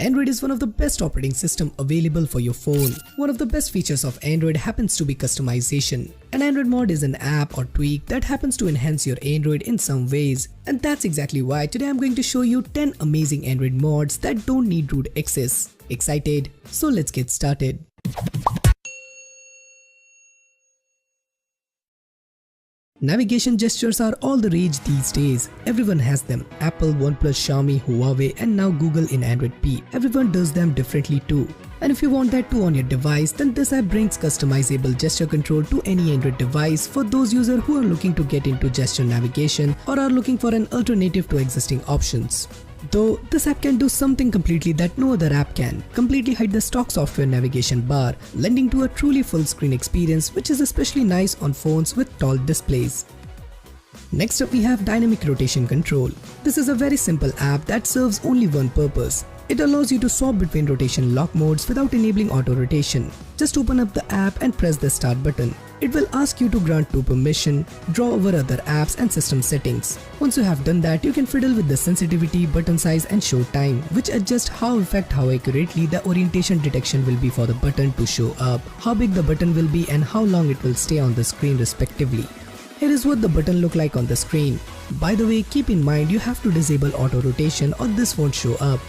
Android is one of the best operating systems available for your phone. One of the best features of Android happens to be customization. An Android mod is an app or tweak that happens to enhance your Android in some ways. And that's exactly why today I'm going to show you 10 amazing Android mods that don't need root access. Excited? So let's get started. Navigation gestures are all the rage these days. Everyone has them. Apple, OnePlus, Xiaomi, Huawei and now Google in Android P. Everyone does them differently too. And if you want that too on your device, then this app brings customizable gesture control to any Android device for those users who are looking to get into gesture navigation or are looking for an alternative to existing options. Though, this app can do something completely that no other app can, completely hide the stock software navigation bar, lending to a truly full-screen experience which is especially nice on phones with tall displays. Next up we have Dynamic Rotation Control. This is a very simple app that serves only one purpose. It allows you to swap between rotation lock modes without enabling auto rotation. Just open up the app and press the start button. It will ask you to grant to permission, draw over other apps and system settings. Once you have done that, you can fiddle with the sensitivity, button size and show time, which adjust how accurately the orientation detection will be for the button to show up, how big the button will be and how long it will stay on the screen respectively. Here is what the button look like on the screen. By the way, keep in mind you have to disable auto rotation or this won't show up.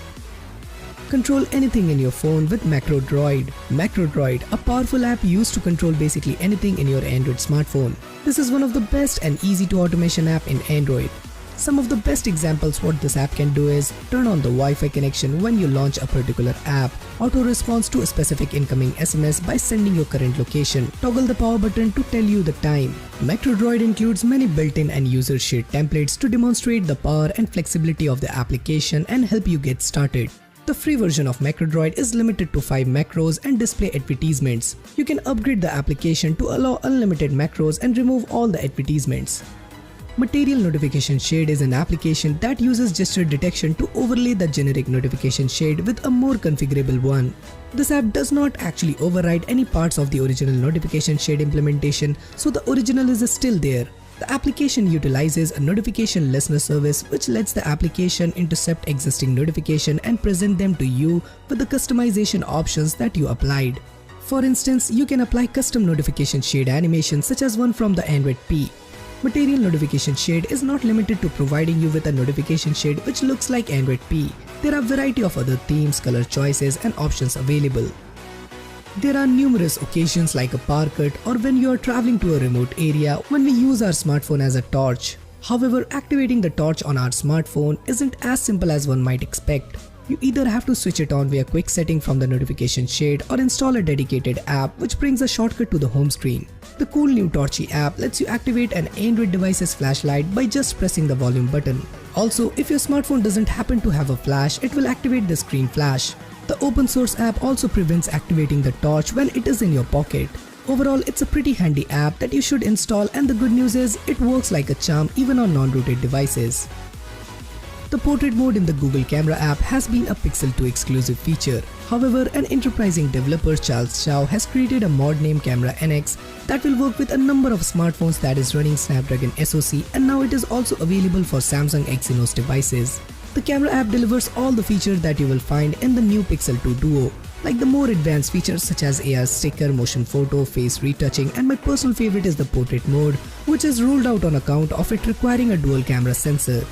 Control anything in your phone with Macro Droid. Macro Droid, a powerful app used to control basically anything in your Android smartphone. This is one of the best and easy to automation app in Android. Some of the best examples what this app can do is turn on the Wi-Fi connection when you launch a particular app, auto response to a specific incoming SMS by sending your current location, toggle the power button to tell you the time. Macro Droid includes many built-in and user shared templates to demonstrate the power and flexibility of the application and help you get started. The free version of Macro Droid is limited to 5 macros and display advertisements. You can upgrade the application to allow unlimited macros and remove all the advertisements. Material Notification Shade is an application that uses gesture detection to overlay the generic notification shade with a more configurable one. This app does not actually override any parts of the original notification shade implementation, so the original is still there. The application utilizes a notification listener service which lets the application intercept existing notification and present them to you with the customization options that you applied. For instance, you can apply custom notification shade animations such as one from the Android P. Material Notification Shade is not limited to providing you with a notification shade which looks like Android P. There are a variety of other themes, color choices and options available. There are numerous occasions like a power cut or when you are traveling to a remote area when we use our smartphone as a torch. However, activating the torch on our smartphone isn't as simple as one might expect. You either have to switch it on via quick setting from the notification shade or install a dedicated app which brings a shortcut to the home screen. The cool new Torchy app lets you activate an Android device's flashlight by just pressing the volume button. Also, if your smartphone doesn't happen to have a flash, it will activate the screen flash. The open source app also prevents activating the torch when it is in your pocket. Overall, it's a pretty handy app that you should install, and the good news is it works like a charm even on non-rooted devices. The portrait mode in the Google Camera app has been a Pixel 2 exclusive feature. However, an enterprising developer Charles Chow has created a mod named Camera NX that will work with a number of smartphones that is running Snapdragon SoC, and now it is also available for Samsung Exynos devices. The camera app delivers all the features that you will find in the new Pixel 2 Duo, like the more advanced features such as AR sticker, motion photo, face retouching, and my personal favorite is the portrait mode, which is rolled out on account of it requiring a dual camera sensor.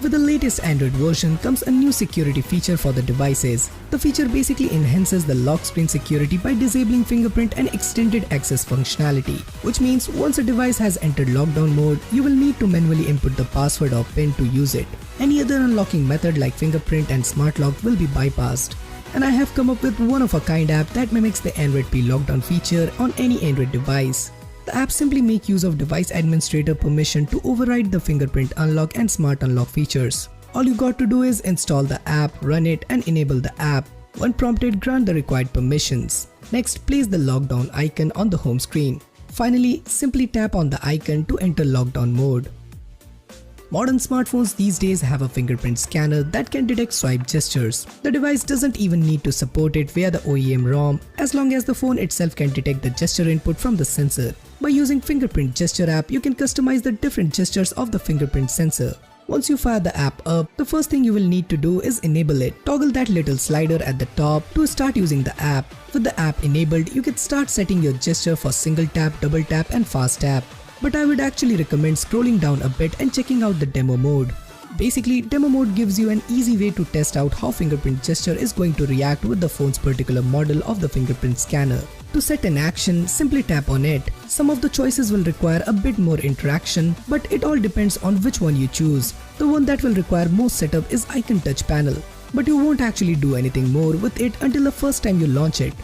With the latest Android version comes a new security feature for the devices. The feature basically enhances the lock screen security by disabling fingerprint and extended access functionality, which means once a device has entered lockdown mode, you will need to manually input the password or PIN to use it. Any other unlocking method like fingerprint and smart lock will be bypassed. And I have come up with one-of-a-kind app that mimics the Android P lockdown feature on any Android device. The app simply makes use of device administrator permission to override the fingerprint unlock and smart unlock features. All you got to do is install the app, run it and enable the app. When prompted, grant the required permissions. Next, place the lockdown icon on the home screen. Finally, simply tap on the icon to enter lockdown mode. Modern smartphones these days have a fingerprint scanner that can detect swipe gestures. The device doesn't even need to support it via the OEM ROM as long as the phone itself can detect the gesture input from the sensor. By using Fingerprint Gesture app, you can customize the different gestures of the fingerprint sensor. Once you fire the app up, the first thing you will need to do is enable it. Toggle that little slider at the top to start using the app. With the app enabled, you can start setting your gesture for single tap, double tap and fast tap. But I would actually recommend scrolling down a bit and checking out the demo mode. Basically, demo mode gives you an easy way to test out how fingerprint gesture is going to react with the phone's particular model of the fingerprint scanner. To set an action, simply tap on it. Some of the choices will require a bit more interaction, but it all depends on which one you choose. The one that will require most setup is Icon Touch Panel, but you won't actually do anything more with it until the first time you launch it.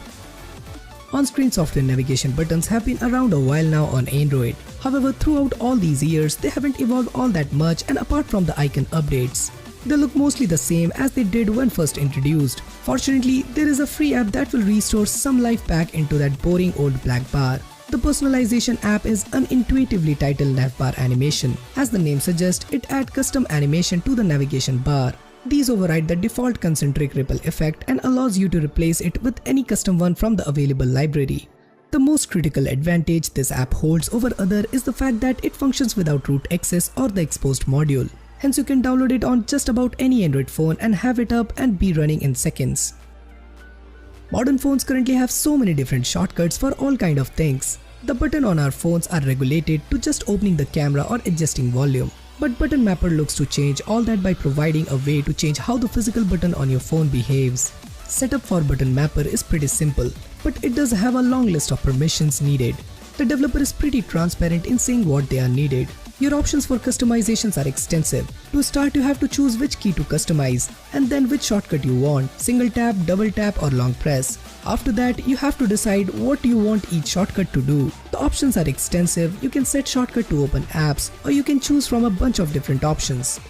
On-screen software navigation buttons have been around a while now on Android. However, throughout all these years, they haven't evolved all that much, and apart from the icon updates, they look mostly the same as they did when first introduced. Fortunately, there is a free app that will restore some life back into that boring old black bar. The personalization app is an intuitively titled navbar animation. As the name suggests, it adds custom animation to the navigation bar. These override the default concentric ripple effect and allows you to replace it with any custom one from the available library. The most critical advantage this app holds over other is the fact that it functions without root access or the exposed module. Hence you can download it on just about any Android phone and have it up and be running in seconds. Modern phones currently have so many different shortcuts for all kind of things. The buttons on our phones are regulated to just opening the camera or adjusting volume. But Button Mapper looks to change all that by providing a way to change how the physical button on your phone behaves. Setup for Button Mapper is pretty simple, but it does have a long list of permissions needed. The developer is pretty transparent in saying what they are needed. Your options for customizations are extensive. To start, you have to choose which key to customize and then which shortcut you want, single tap, double tap or long press. After that, you have to decide what you want each shortcut to do. The options are extensive. You can set shortcut to open apps or you can choose from a bunch of different options.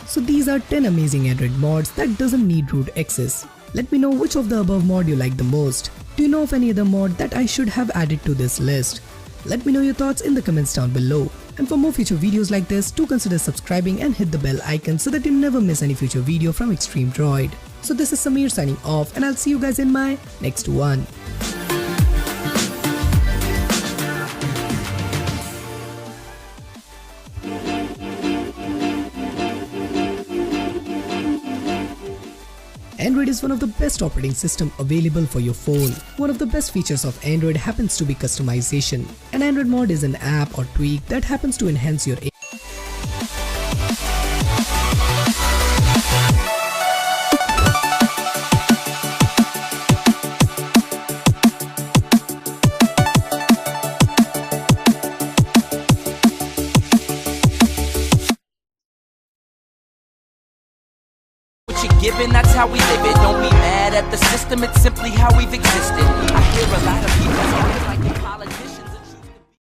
So these are 10 amazing Android mods that doesn't need root access. Let me know which of the above mod you like the most. Do you know of any other mod that I should have added to this list? Let me know your thoughts in the comments down below. And for more future videos like this, do consider subscribing and hit the bell icon so that you never miss any future video from Extreme Droid. So this is Samir signing off and I'll see you guys in my next one. Android is one of the best operating systems available for your phone. One of the best features of Android happens to be customization. An Android mod is an app or tweak that happens to enhance your given, that's how we live it. Don't be mad at the system, it's simply how we've existed. I hear a lot of people sounding like a politician.